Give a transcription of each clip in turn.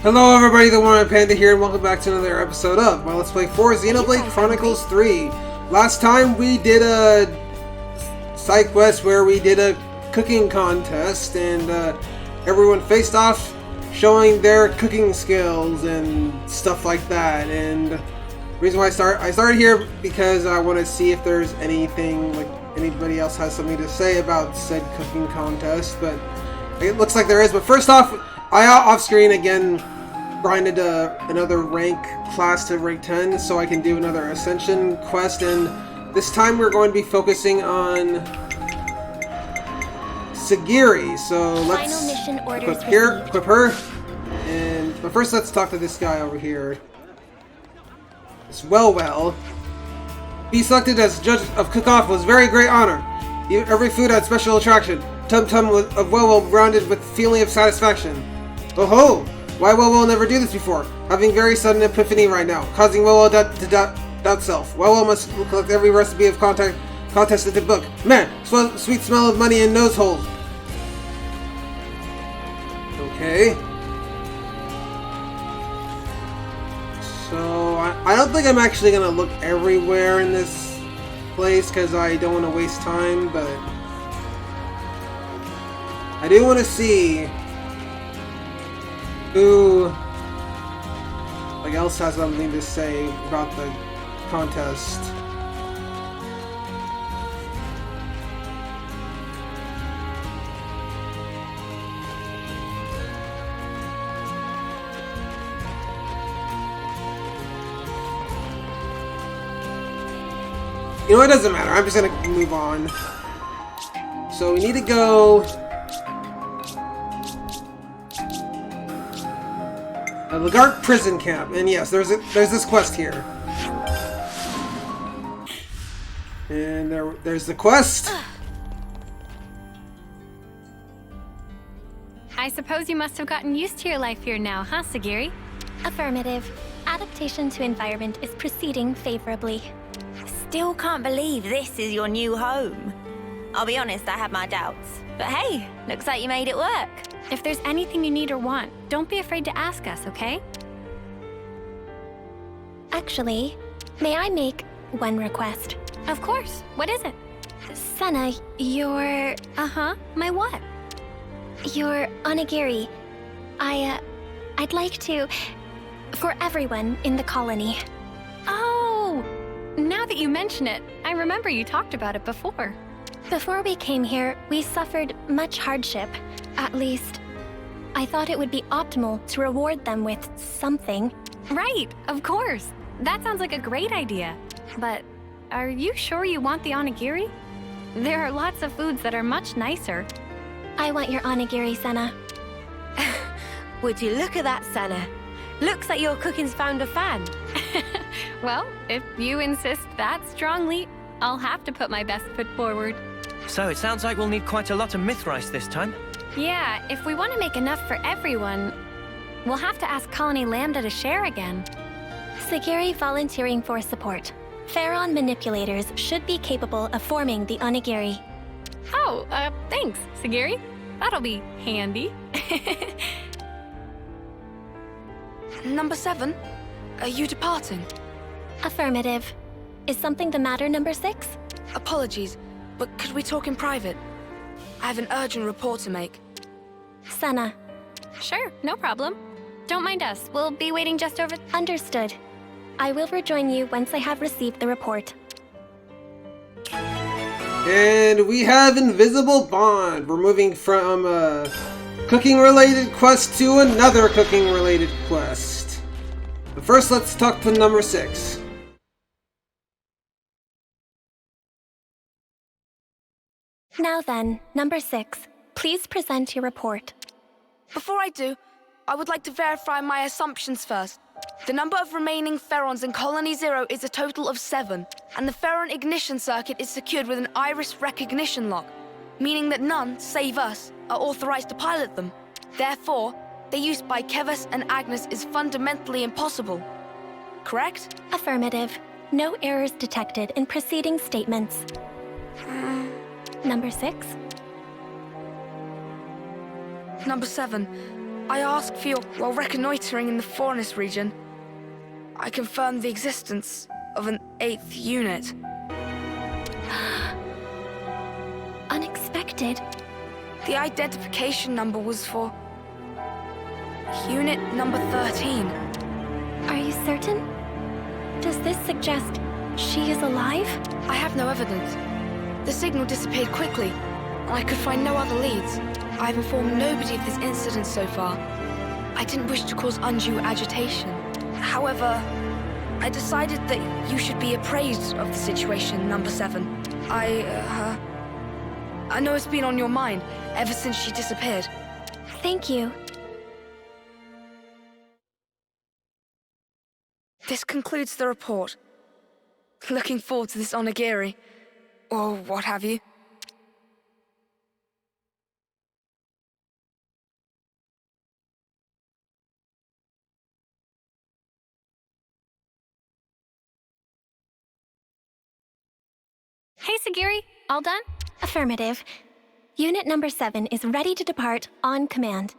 Hello everybody, the Warrior Panda here, and welcome back to another episode of my Let's Play for Xenoblade Chronicles 3. Last time we did a side quest where we did a cooking contest, and everyone faced off showing their cooking skills and stuff like that. And the reason why I started here because I want to see if there's anything, like anybody else has something to say about said cooking contest, but it looks like there is. But first off, I off screen again grinded another rank class to rank 10 so I can do another ascension quest, and this time we're going to be focusing on Sagiri. So let's equip her, but first let's talk to this guy over here. It's Well. Be selected as judge of cook-off was very great honor. Every food had special attraction. Tum of Well rounded with feeling of satisfaction. Oh ho! Why Well never do this before? Having very sudden epiphany right now, causing Well to doubt self. Well must collect every recipe of contest in the book. Man, sweet smell of money in nose holes. Okay. So I don't think I'm actually gonna look everywhere in this place because I don't want to waste time, but I do want to see who else has something to say about the contest. You know, it doesn't matter. I'm just gonna move on. So we need to go Lagarde prison camp, and yes, there's this quest here, and there's the quest. I suppose you must have gotten used to your life here now, huh, Sagiri? Affirmative. Adaptation to environment is proceeding favorably. Still can't believe this is your new home. I'll be honest, I had my doubts. But hey, looks like you made it work. If there's anything you need or want, don't be afraid to ask us, okay? Actually, may I make one request? Of course. What is it? Senna, your... My what? Your onigiri. I'd like to... for everyone in the colony. Oh! Now that you mention it, I remember you talked about it before. Before we came here, we suffered much hardship. At least, I thought it would be optimal to reward them with something. Right, of course. That sounds like a great idea. But are you sure you want the onigiri? There are lots of foods that are much nicer. I want your onigiri, Senna. Would you look at that, Senna? Looks like your cooking's found a fan. Well, if you insist that strongly, I'll have to put my best foot forward. So it sounds like we'll need quite a lot of myth rice this time. Yeah, if we want to make enough for everyone, we'll have to ask Colony Lambda to share again. Sagiri volunteering for support. Pharaon manipulators should be capable of forming the onigiri. Oh, thanks, Sagiri. That'll be handy. Number 7, are you departing? Affirmative. Is something the matter, number 6? Apologies, but could we talk in private? I have an urgent report to make. Senna. Sure, no problem. Don't mind us. We'll be waiting just over... Understood. I will rejoin you once I have received the report. And we have Invisible Bond. We're moving from a cooking-related quest to another cooking-related quest. But first, let's talk to number 6. Now then, number 6. Please present your report. Before I do, I would like to verify my assumptions first. The number of remaining Pharaons in Colony 0 is a total of 7, and the Pharaon ignition circuit is secured with an iris recognition lock, meaning that none, save us, are authorized to pilot them. Therefore, their use by Keves and Agnes is fundamentally impossible. Correct? Affirmative. No errors detected in preceding statements. Number 6. Number 7. I asked for your, while reconnoitering in the Faunus region, I confirmed the existence of an 8th unit. Unexpected. The identification number was for unit number 13. Are you certain? Does this suggest she is alive? I have no evidence. The signal disappeared quickly, and I could find no other leads. I've informed nobody of this incident so far. I didn't wish to cause undue agitation. However, I decided that you should be appraised of the situation, number 7. I know it's been on your mind ever since she disappeared. Thank you. This concludes the report. Looking forward to this onigiri, or what have you. Hey, Sagiri, all done? Affirmative. Unit number 7 is ready to depart on command.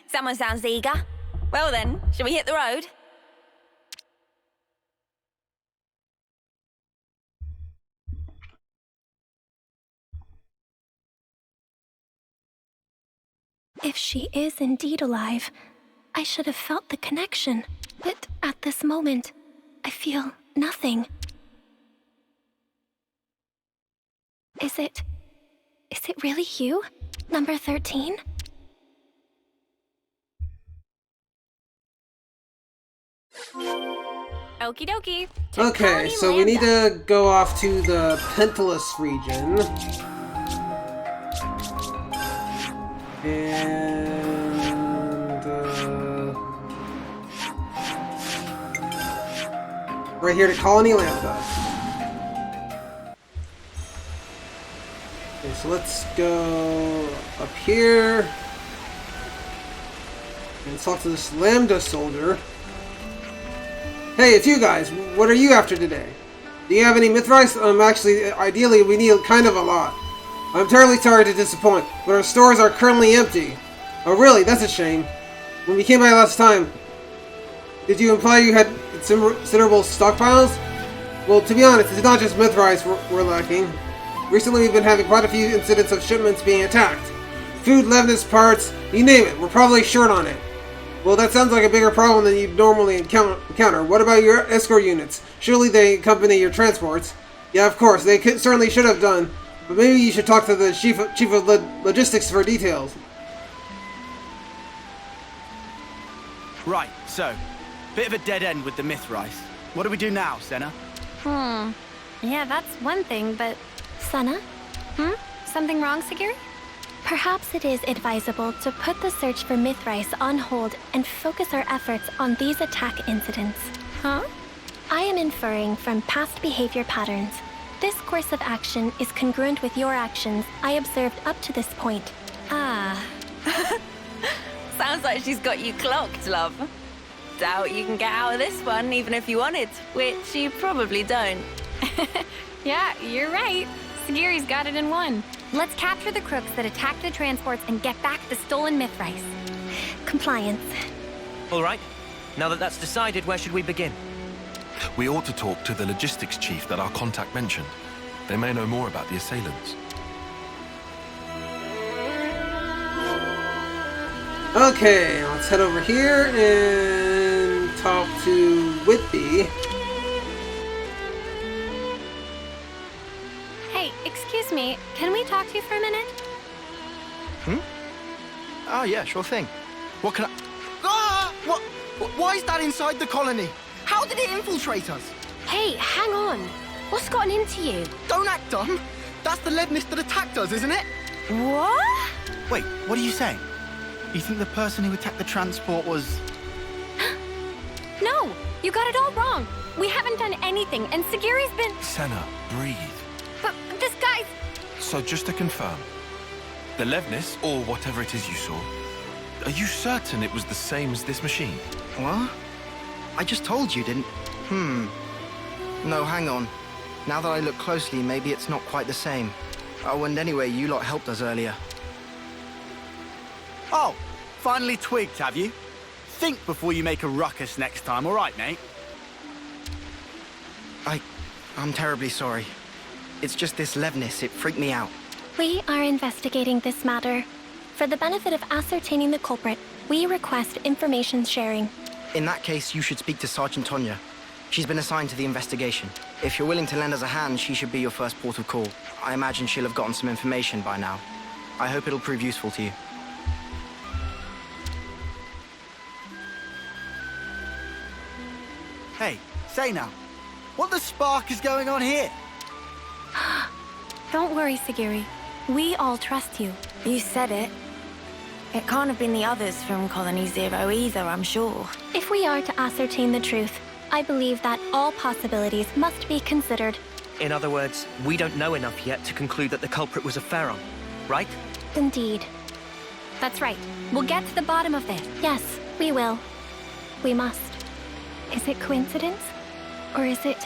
Someone sounds eager. Well then, shall we hit the road? If she is indeed alive, I should have felt the connection. But at this moment, I feel nothing. Is it really you? Number 13? Okie dokie. Okay, so we need to go off to the Pentalus region. And right here to Colony Lambda. Okay, so let's go up here and talk to this Lambda soldier. Hey, it's you guys. What are you after today? Do you have any Mithrice? Actually, ideally, we need kind of a lot. I'm terribly sorry to disappoint, but our stores are currently empty. Oh, really? That's a shame. When we came by last time, did you imply you had considerable stockpiles? Well, to be honest, it's not just Mithrice we're lacking. Recently, we've been having quite a few incidents of shipments being attacked. Food, Levnis, parts, you name it. We're probably short on it. Well, that sounds like a bigger problem than you'd normally encounter. What about your escort units? Surely they accompany your transports. Yeah, of course, they certainly should have done. But maybe you should talk to the chief of logistics for details. Right, so, bit of a dead end with the Mithrice. What do we do now, Senna? Yeah, that's one thing, but... Senna? Something wrong, Sagiri? Perhaps it is advisable to put the search for Mithrice on hold and focus our efforts on these attack incidents. Huh? I am inferring from past behavior patterns. This course of action is congruent with your actions I observed up to this point. Ah. Sounds like she's got you clocked, love. Doubt you can get out of this one even if you wanted, which you probably don't. Yeah, you're right. Sagiri's got it in one. Let's capture the crooks that attacked the transports and get back the stolen Mithrice. Compliance. All right. Now that that's decided, where should we begin? We ought to talk to the logistics chief that our contact mentioned. They may know more about the assailants. Okay, let's head over here and talk to Whitby. Hey, excuse me. Can we talk to you for a minute? Oh, yeah, sure thing. What can I... Ah! What? Why is that inside the colony? How did it infiltrate us? Hey, hang on. What's gotten into you? Don't act dumb. That's the Levnis that attacked us, isn't it? What? Wait, what are you saying? You think the person who attacked the transport was... No, you got it all wrong. We haven't done anything, and Sagiri's been... Senna, breathe. But this guy's... So just to confirm, the Levnis, or whatever it is you saw, are you certain it was the same as this machine? What? I just told you, didn't... No, hang on. Now that I look closely, maybe it's not quite the same. Oh, and anyway, you lot helped us earlier. Oh, Finally twigged, have you? Think before you make a ruckus next time, all right, mate? I'm terribly sorry. It's just this Levnis, it freaked me out. We are investigating this matter. For the benefit of ascertaining the culprit, we request information sharing. In that case, you should speak to Sergeant Tonya. She's been assigned to the investigation. If you're willing to lend us a hand, she should be your first port of call. I imagine she'll have gotten some information by now. I hope it'll prove useful to you. Hey, say now, what the spark is going on here? Don't worry, Sagiri. We all trust you. You said it. It can't have been the others from Colony Zero either, I'm sure. If we are to ascertain the truth, I believe that all possibilities must be considered. In other words, we don't know enough yet to conclude that the culprit was a Pharaon, right? Indeed. That's right. We'll get to the bottom of this. Yes, we will. We must. Is it coincidence? Or is it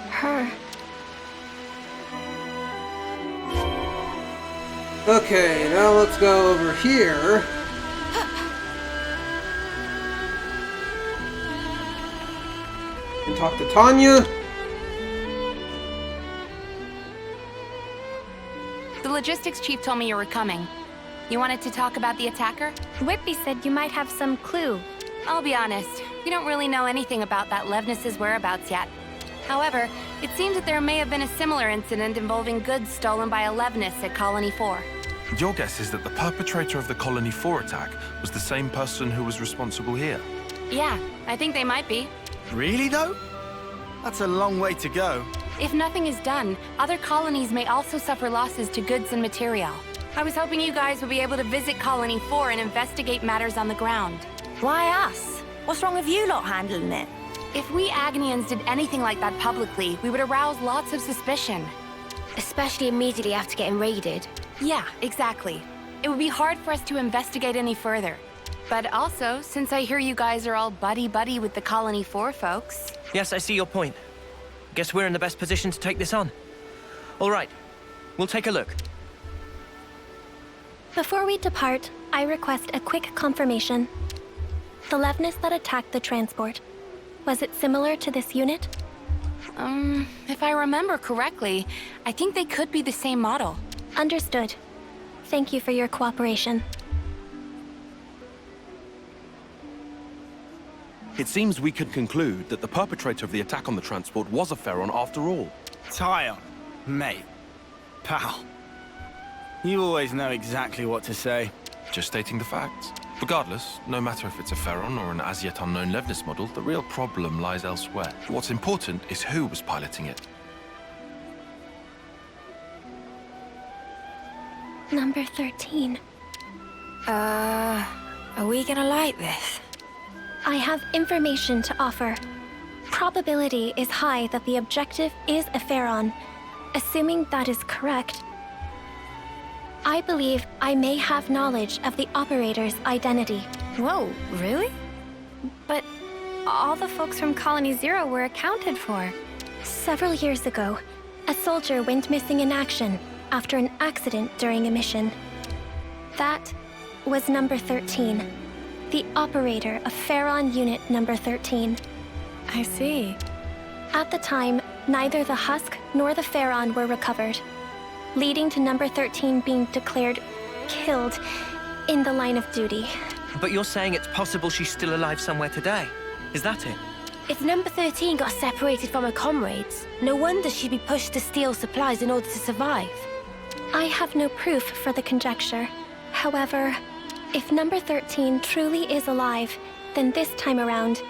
her? Okay, now let's go over here. And talk to Tonya. The logistics chief told me you were coming. You wanted to talk about the attacker? Whitby said you might have some clue. I'll be honest, we don't really know anything about that Levnis's whereabouts yet. However, it seems that there may have been a similar incident involving goods stolen by a Levnis at Colony 4. Your guess is that the perpetrator of the Colony 4 attack was the same person who was responsible here? Yeah, I think they might be. Really, though? That's a long way to go. If nothing is done, other colonies may also suffer losses to goods and material. I was hoping you guys would be able to visit Colony 4 and investigate matters on the ground. Why us? What's wrong with you lot handling it? If we Agnians did anything like that publicly, we would arouse lots of suspicion. Especially immediately after getting raided. Yeah, exactly. It would be hard for us to investigate any further. But also, since I hear you guys are all buddy-buddy with the Colony 4 folks... Yes, I see your point. Guess we're in the best position to take this on. All right, we'll take a look. Before we depart, I request a quick confirmation. The Levnis that attacked the transport, was it similar to this unit? If I remember correctly, I think they could be the same model. Understood. Thank you for your cooperation. It seems we could conclude that the perpetrator of the attack on the transport was a Pharaon after all. Tyon, mate, pal. You always know exactly what to say. Just stating the facts. Regardless, no matter if it's a Pharaon or an as-yet unknown Levnis model, the real problem lies elsewhere. What's important is who was piloting it. Number 13. Are we gonna like this? I have information to offer. Probability is high that the objective is a Pharaon. Assuming that is correct, I believe I may have knowledge of the operator's identity. Whoa, really? But all the folks from Colony Zero were accounted for. Several years ago, a soldier went missing in action after an accident during a mission. That was number 13, the operator of Pharaon Unit number 13. I see. At the time, neither the husk nor the Pharaon were recovered, leading to number 13 being declared killed in the line of duty. But you're saying it's possible she's still alive somewhere today? Is that it? If number 13 got separated from her comrades, no wonder she'd be pushed to steal supplies in order to survive. I have no proof for the conjecture. However, if number 13 truly is alive, then this time around,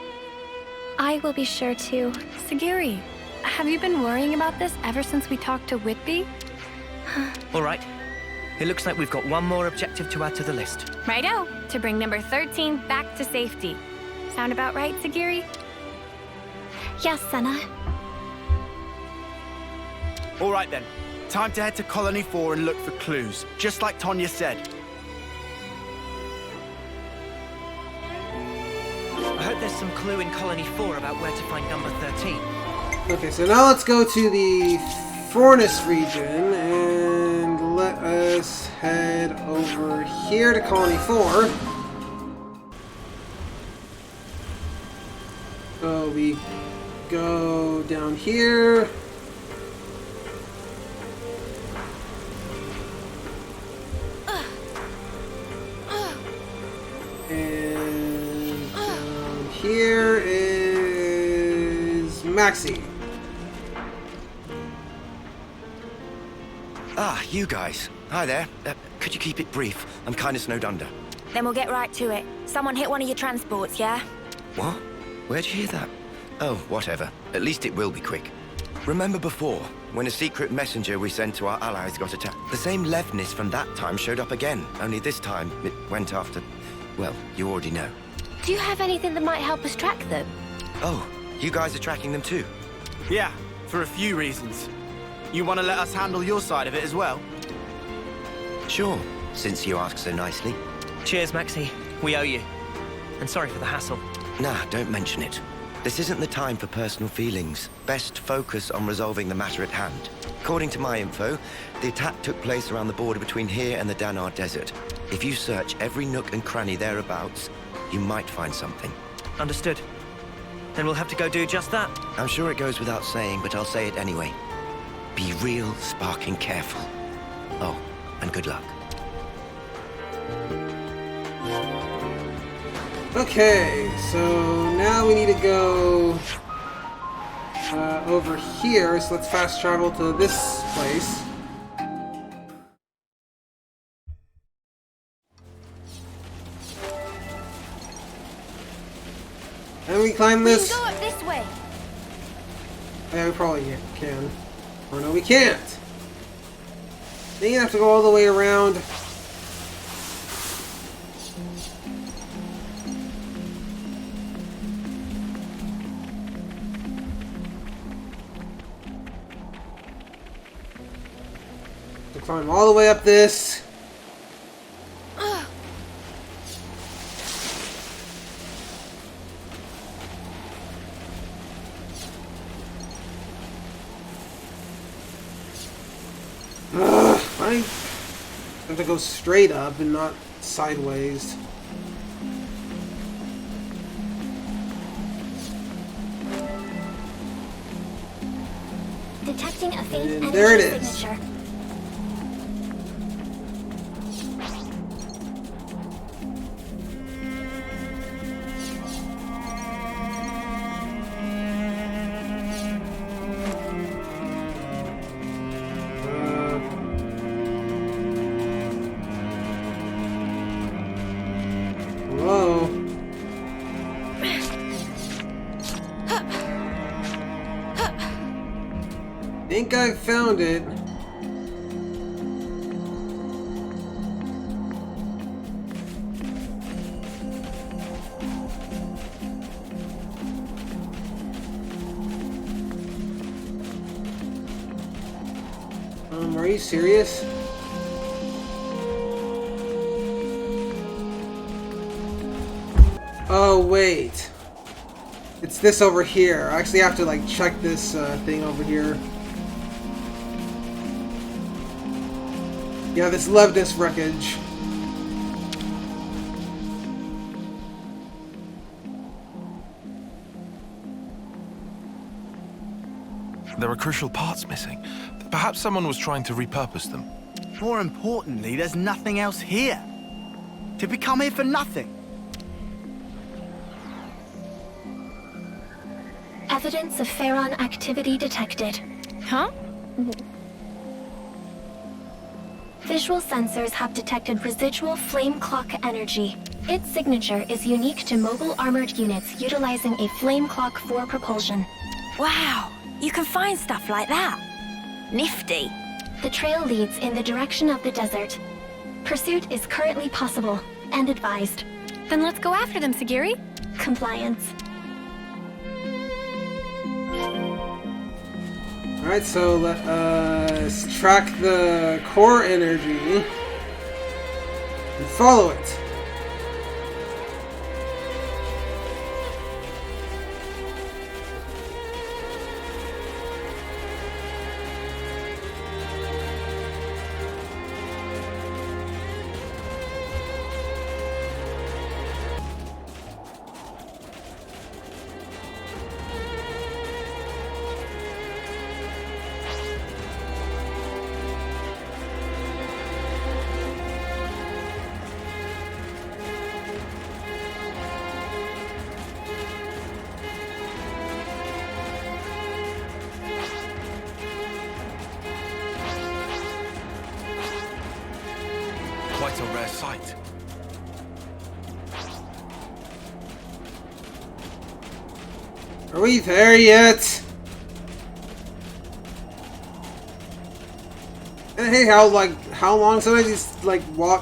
I will be sure to... Sagiri, have you been worrying about this ever since we talked to Whitby? All right. It looks like we've got one more objective to add to the list. Righto, to bring number 13 back to safety. Sound about right, Sagiri? Yes, Senna. All right then. Time to head to Colony 4 and look for clues, just like Tonya said. I hope there's some clue in Colony 4 about where to find number 13. Okay, so now let's go to the Fornis region and let us head over here to Colony 4. So we go down here. And down here is Maxie. Ah, you guys. Hi there. Could you keep it brief? I'm kind of snowed under. Then we'll get right to it. Someone hit one of your transports, yeah? What? Where'd you hear that? Oh, whatever. At least it will be quick. Remember before, when a secret messenger we sent to our allies got attacked? The same Levnis from that time showed up again, only this time it went after... well, you already know. Do you have anything that might help us track them? Oh, you guys are tracking them too? Yeah, for a few reasons. You want to let us handle your side of it as well? Sure, since you ask so nicely. Cheers, Maxie. We owe you. And sorry for the hassle. Nah, don't mention it. This isn't the time for personal feelings. Best focus on resolving the matter at hand. According to my info, the attack took place around the border between here and the Danar Desert. If you search every nook and cranny thereabouts, you might find something. Understood. Then we'll have to go do just that. I'm sure it goes without saying, but I'll say it anyway. Be real sparking careful. Oh, and good luck. Okay, so now we need to go over here, so let's fast travel to this place. And we climb this. We can go up this way. Yeah, we probably can. Or no, we can't. Then you have to go all the way around. To climb all the way up this. I have to go straight up and not sideways. Detecting a faint And energy there it is. signature. Whoa. Think I found it. Are you serious? Oh, wait. It's this over here. I actually have to, like, check this thing over here. Yeah, this Levnis wreckage. There are crucial parts missing. Perhaps someone was trying to repurpose them. More importantly, there's nothing else here. Did we come here for nothing? Evidence of Pharaon activity detected. Huh? Visual sensors have detected residual flame clock energy. Its signature is unique to mobile armored units utilizing a flame clock for propulsion. Wow, you can find stuff like that. Nifty. The trail leads in the direction of the desert. Pursuit is currently possible and advised. Then let's go after them, Sagiri. Compliance. Alright, so let's track the core energy and follow it. It's a rare sight. Are we there yet? And hey, how long sometimes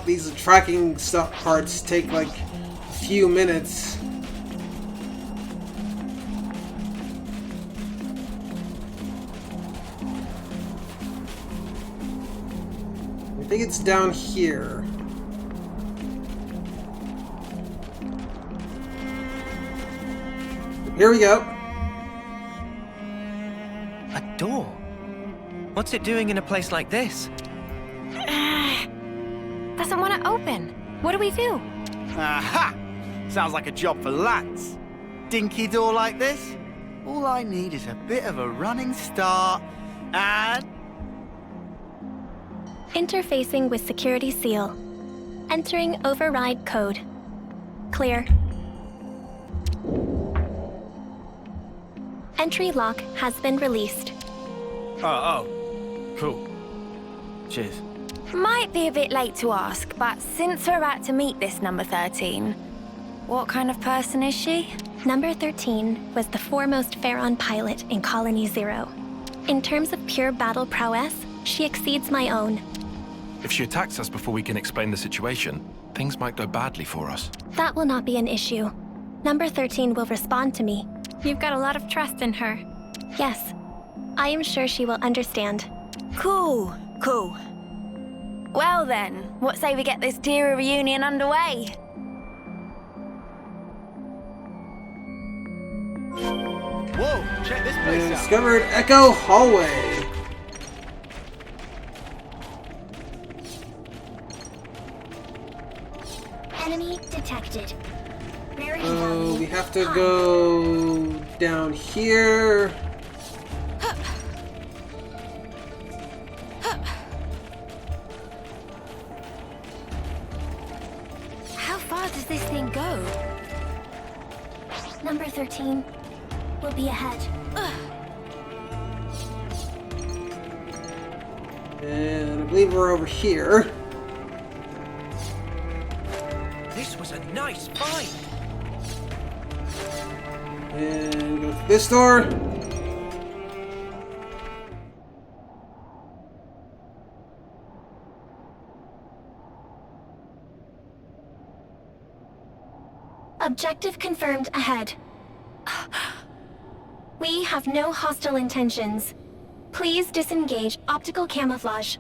these tracking stuff parts take like a few minutes. I think it's down here. Here we go. A door? What's it doing in a place like this? Doesn't want to open. What do we do? Aha! Sounds like a job for Lance. Dinky door like this? All I need is a bit of a running start and... Interfacing with security seal. Entering override code. Clear. Entry lock has been released. Oh. Cool. Cheers. Might be a bit late to ask, but since we're about to meet this number 13, what kind of person is she? Number 13 was the foremost Pharaon pilot in Colony Zero. In terms of pure battle prowess, she exceeds my own. If she attacks us before we can explain the situation, things might go badly for us. That will not be an issue. Number 13 will respond to me. You've got a lot of trust in her. Yes. I am sure she will understand. Cool. Well then, what say we get this Tira reunion underway? Whoa, check this place And out. discovered Echo Hallway. Enemy detected. We have to go down here. How far does this thing go? Number 13 will be ahead. And I believe we're over here. This was a nice find. And go through this door. Objective confirmed ahead. We have no hostile intentions. Please disengage optical camouflage.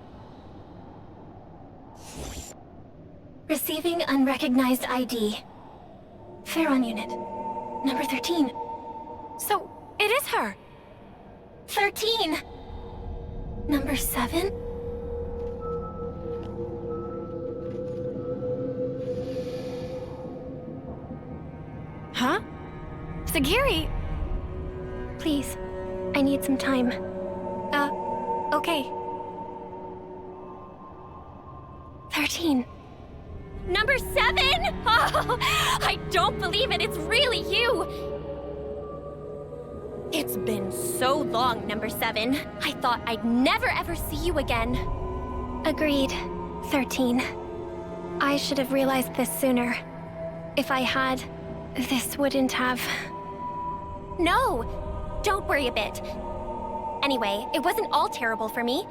Receiving unrecognized ID. Pharaon unit. Number 13. So, it is her. 13! Number 7? Huh? Sagiri! Please, I need some time. Okay. 13. Number 7! Oh, I don't believe it. It's really you. It's been so long, Number 7. I thought I'd never ever see you again. Agreed. 13. I should have realized this sooner. If I had, this wouldn't have... No! Don't worry a bit. Anyway, it wasn't all terrible for me.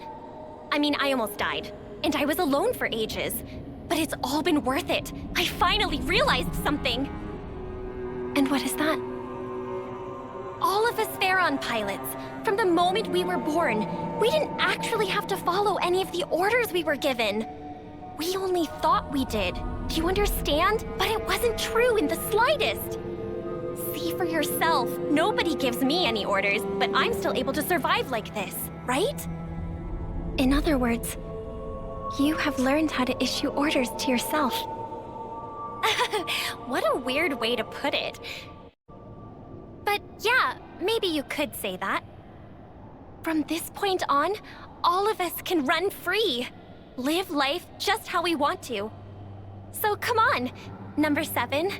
I mean, I almost died. And I was alone for ages. But it's all been worth it. I finally realized something. And what is that? All of us Pharaon pilots, from the moment we were born, we didn't actually have to follow any of the orders we were given. We only thought we did. Do you understand? But it wasn't true in the slightest. See for yourself. Nobody gives me any orders, but I'm still able to survive like this, right? In other words, you have learned how to issue orders to yourself. What a weird way to put it. But yeah, maybe you could say that. From this point on, all of us can run free. Live life just how we want to. So come on, Number 7.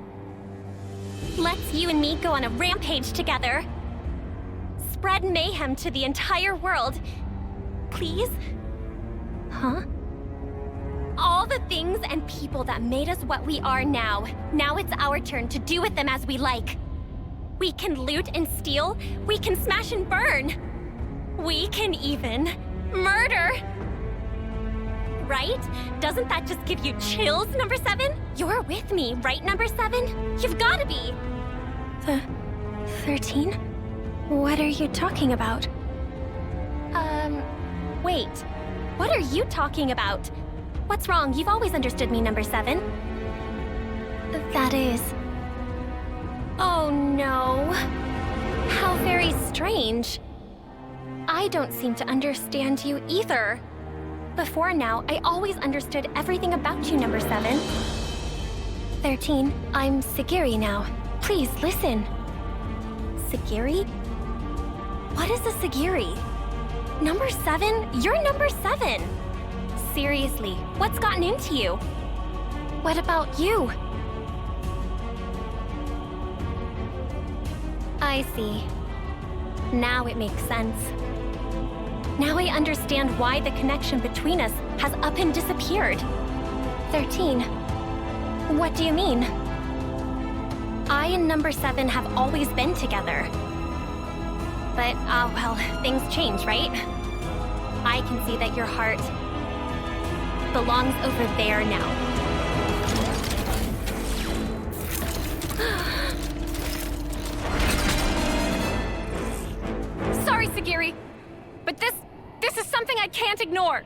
Let's you and me go on a rampage together. Spread mayhem to the entire world. Please? Huh? All all the things and people that made us what we are now. Now it's our turn to do with them as we like. We can loot and steal. We can smash and burn. We can even murder. Right? Doesn't that just give you chills, number 7? You're with me, right, number 7? You've gotta be. 13? What are you talking about? Wait. What are you talking about? What's wrong? You've always understood me, number 7. That is... Oh no. How very strange. I don't seem to understand you either. Before now, I always understood everything about you, number 7. 13, I'm Sagiri now. Please, listen. Sagiri? What is a Sagiri? Number 7? You're number 7! Seriously, what's gotten into you? What about you? I see. Now it makes sense. Now I understand why the connection between us has up and disappeared. 13. What do you mean? I and number 7 have always been together. But, well, things change, right? I can see that your heart belongs over there now. Sorry, Sagiri, but this is something I can't ignore.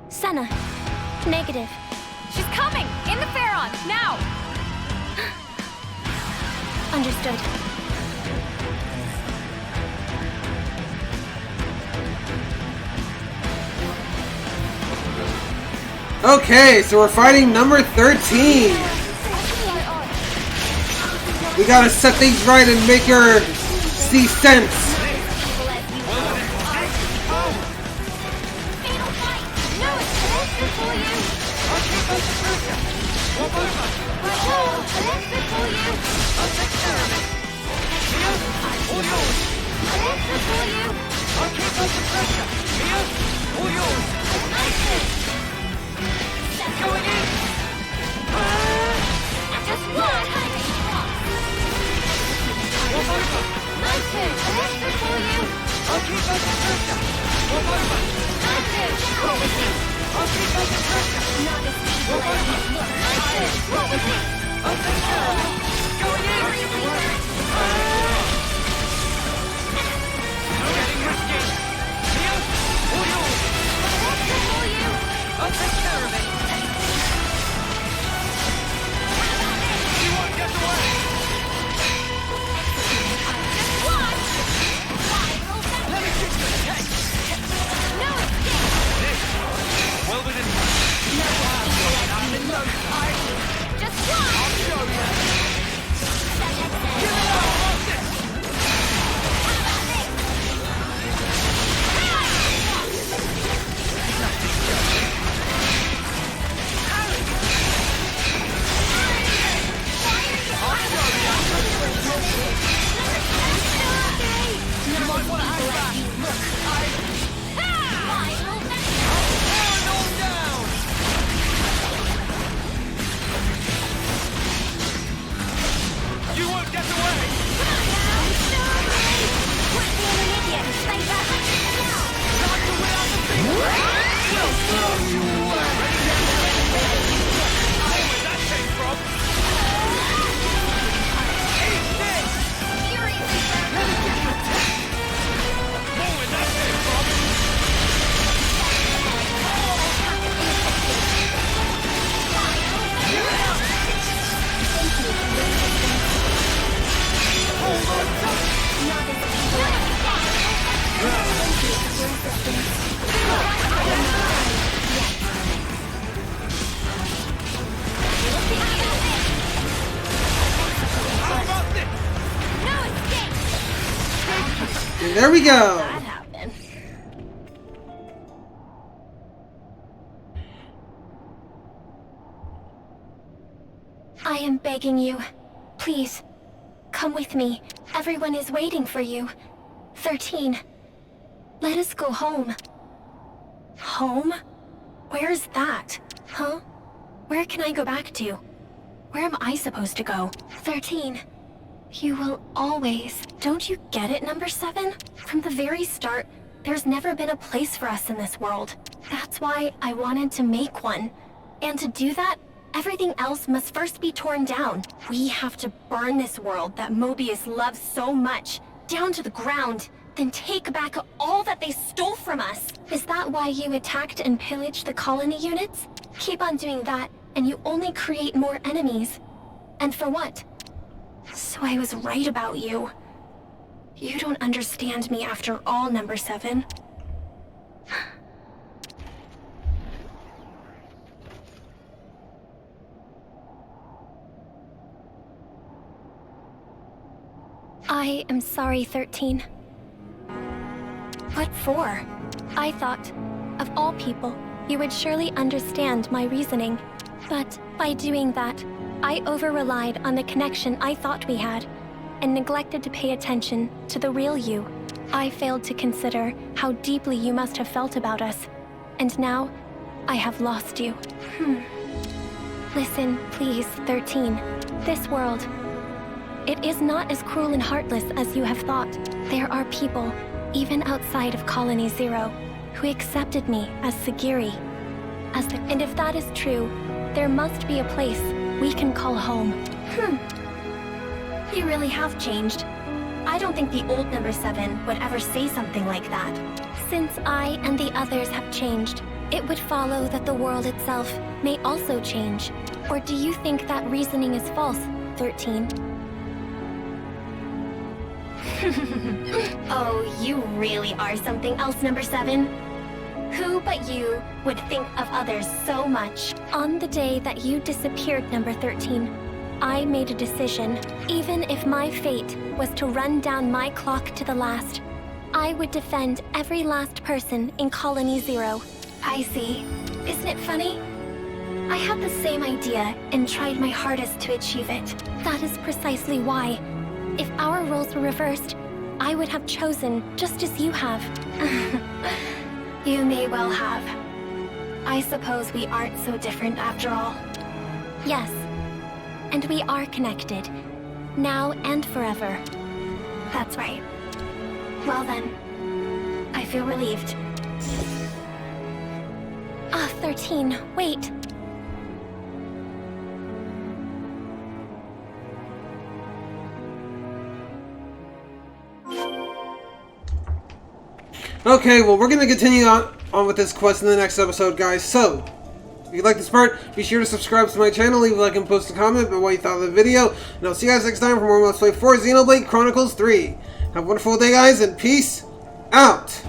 Senna. Negative. She's coming! In the Pharaon, now! Understood. Okay, so we're fighting number 13. We gotta set things right and make her see sense. There we go. That happened. I am begging you. Please, come with me. Everyone is waiting for you. 13. Let us go home. Home? Where's that? Huh? Where can I go back to? Where am I supposed to go? 13. You will always... Don't you get it, number 7? From the very start, there's never been a place for us in this world. That's why I wanted to make one. And to do that, everything else must first be torn down. We have to burn this world that Mobius loves so much, down to the ground, then take back all that they stole from us. Is that why you attacked and pillaged the colony units? Keep on doing that, and you only create more enemies. And for what? So I was right about you. You don't understand me after all, number 7. I am sorry, 13. What for? I thought, of all people, you would surely understand my reasoning. But by doing that, I over-relied on the connection I thought we had, and neglected to pay attention to the real you. I failed to consider how deeply you must have felt about us, and now I have lost you. Listen, please, 13. This world, it is not as cruel and heartless as you have thought. There are people, even outside of Colony Zero, who accepted me as Sagiri. And if that is true, there must be a place we can call home. You really have changed. I don't think the old number 7 would ever say something like that. Since I and the others have changed, it would follow that the world itself may also change. Or do you think that reasoning is false, 13? Oh, you really are something else, number 7. Who but you would think of others so much? On the day that you disappeared, number 13, I made a decision. Even if my fate was to run down my clock to the last, I would defend every last person in Colony Zero. I see. Isn't it funny? I had the same idea and tried my hardest to achieve it. That is precisely why, if our roles were reversed, I would have chosen just as you have. You may well have. I suppose we aren't so different after all. Yes, and we are connected, now and forever. That's right. Well then, I feel relieved. 13, wait. Okay, well, we're going to continue on with this quest in the next episode, guys. So, if you like this part, be sure to subscribe to my channel, leave a like and post a comment about what you thought of the video. And I'll see you guys next time for more Let's Play 4 Xenoblade Chronicles 3. Have a wonderful day, guys, and peace out!